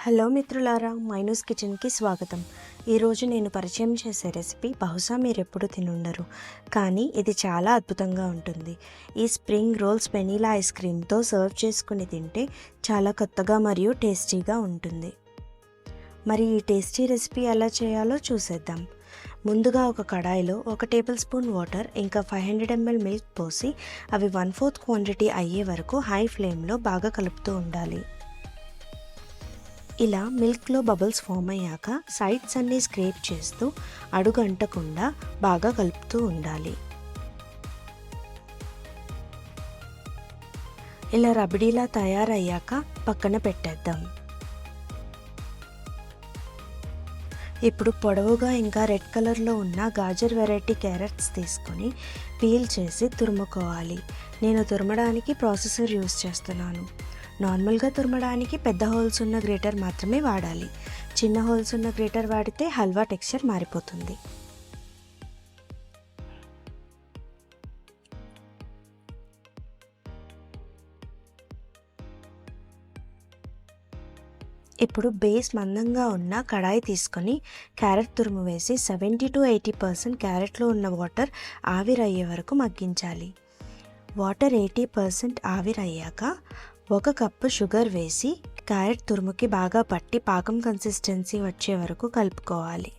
Hello మిత్రులారా, మైనూస్ కిచెన్కి స్వాగతం. ఈరోజు నేను పరిచయం చేసే రెసిపీ బహుశా మీరు ఎప్పుడు తినుండరు, కానీ ఇది చాలా అద్భుతంగా ఉంటుంది. ఈ స్ప్రింగ్ రోల్స్ వెనీలా ఐస్ క్రీమ్తో సర్వ్ చేసుకుని తింటే చాలా కొత్తగా మరియు టేస్టీగా ఉంటుంది. మరి ఈ టేస్టీ రెసిపీ ఎలా చేయాలో చూసేద్దాం. ముందుగా ఒక కడాయిలో 1 టేబుల్ స్పూన్ వాటర్ ఇంకా 500 ml మిల్క్ పోసి అవి 1/4 క్వాంటిటీ అయ్యే వరకు హై ఫ్లేమ్లో బాగా కలుపుతూ ఉండాలి. ఇలా మిల్క్లో బబుల్స్ ఫామ్ అయ్యాక సైడ్స్ అన్నీ స్క్రేప్ చేస్తూ అడుగు అంటకుండా బాగా కలుపుతూ ఉండాలి. ఇలా రబడీలా తయారయ్యాక పక్కన పెట్టేద్దాం. ఇప్పుడు పొడవుగా ఇంకా రెడ్ కలర్లో ఉన్న గాజర్ వెరైటీ క్యారెట్స్ తీసుకొని పీల్ చేసి తురుముకోవాలి. నేను తురమడానికి ప్రాసెసర్ యూస్ చేస్తున్నాను. నార్మల్గా తురమడానికి పెద్ద హోల్స్ ఉన్న గ్రేటర్ మాత్రమే వాడాలి. చిన్న హోల్స్ ఉన్న గ్రేటర్ వాడితే హల్వా టెక్స్చర్ మారిపోతుంది. ఇప్పుడు బేస్ మందంగా ఉన్న కడాయి తీసుకొని క్యారెట్ తురుము వేసి 70 to 80% క్యారెట్లో ఉన్న వాటర్ ఆవిరయ్యే వరకు మగ్గించాలి. వాటర్ 80% ఆవిరయ్యాక 1 కప్పు షుగర్ వేసి క్యారెట్ తురుముకి బాగా పట్టి పాకం కన్సిస్టెన్సీ వచ్చే వరకు కలుపుకోవాలి.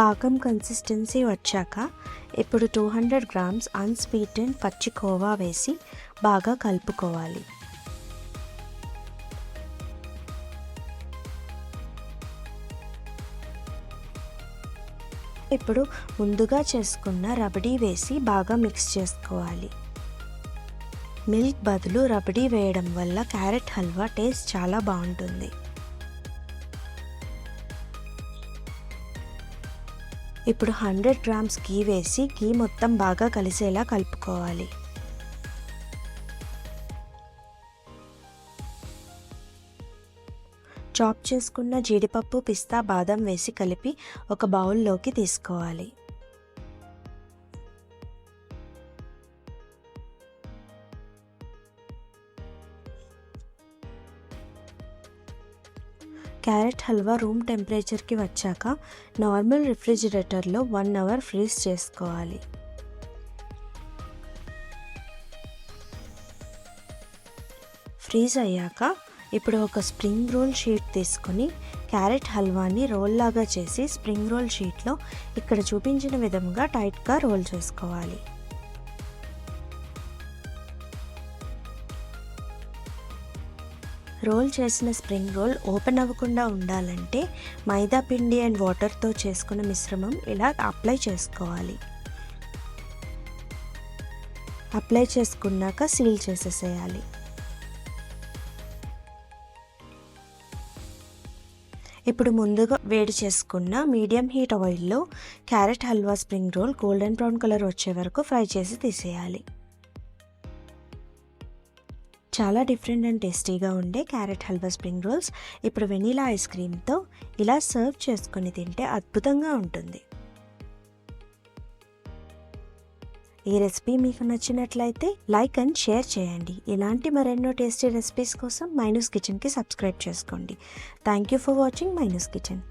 పాకం కన్సిస్టెన్సీ వచ్చాక ఇప్పుడు 200 grams అన్స్వీటెండ్ పచ్చి కోవా వేసి బాగా కలుపుకోవాలి. ఇప్పుడు ముందుగా చేసుకున్న రబడీ వేసి బాగా మిక్స్ చేసుకోవాలి. మిల్క్ బదులు రబడీ వేయడం వల్ల క్యారెట్ హల్వా టేస్ట్ చాలా బాగుంటుంది. ఇప్పుడు 100 grams ఘీ వేసి ఘీ మొత్తం బాగా కలిసేలా కలుపుకోవాలి. చాప్ చేసుకున్న జీడిపప్పు, పిస్తా, బాదం వేసి కలిపి ఒక బౌల్లోకి తీసుకోవాలి. క్యారెట్ హల్వా రూమ్ టెంపరేచర్కి వచ్చాక నార్మల్ రిఫ్రిజిరేటర్లో 1 hour ఫ్రీజ్ చేసుకోవాలి. ఫ్రీజ్ అయ్యాక ఇప్పుడు ఒక స్ప్రింగ్ రోల్ షీట్ తీసుకొని క్యారెట్ హల్వాని రోల్ లాగా చేసి స్ప్రింగ్ రోల్ షీట్లో ఇక్కడ చూపించిన విధంగా టైట్గా రోల్ చేసుకోవాలి. రోల్ చేసిన స్ప్రింగ్ రోల్ ఓపెన్ అవ్వకుండా ఉండాలంటే మైదా పిండి అండ్ వాటర్తో చేసుకున్న మిశ్రమం ఇలా అప్లై చేసుకోవాలి. అప్లై చేసుకున్నాక సీల్ చేసేసేయాలి. ఇప్పుడు ముందుగా వేడి చేసుకున్న మీడియం హీట్ ఆయిల్లో carrot halwa spring roll golden brown colour వచ్చే వరకు ఫ్రై చేసి తీసేయాలి. చాలా డిఫరెంట్ అండ్ టేస్టీగా ఉండే క్యారెట్ హల్వా స్ప్రింగ్ రోల్స్ ఇప్పుడు వెనీలా ఐస్ క్రీమ్తో ఇలా సర్వ్ చేసుకొని తింటే అద్భుతంగా ఉంటుంది. ఈ రెసిపీ మీకు నచ్చినట్లయితే లైక్ అండ్ షేర్ చేయండి. ఇలాంటి మరెన్నో టేస్టీ రెసిపీస్ కోసం మైనూస్ కిచెన్కి సబ్స్క్రైబ్ చేసుకోండి. Thank you for watching Mainu's kitchen.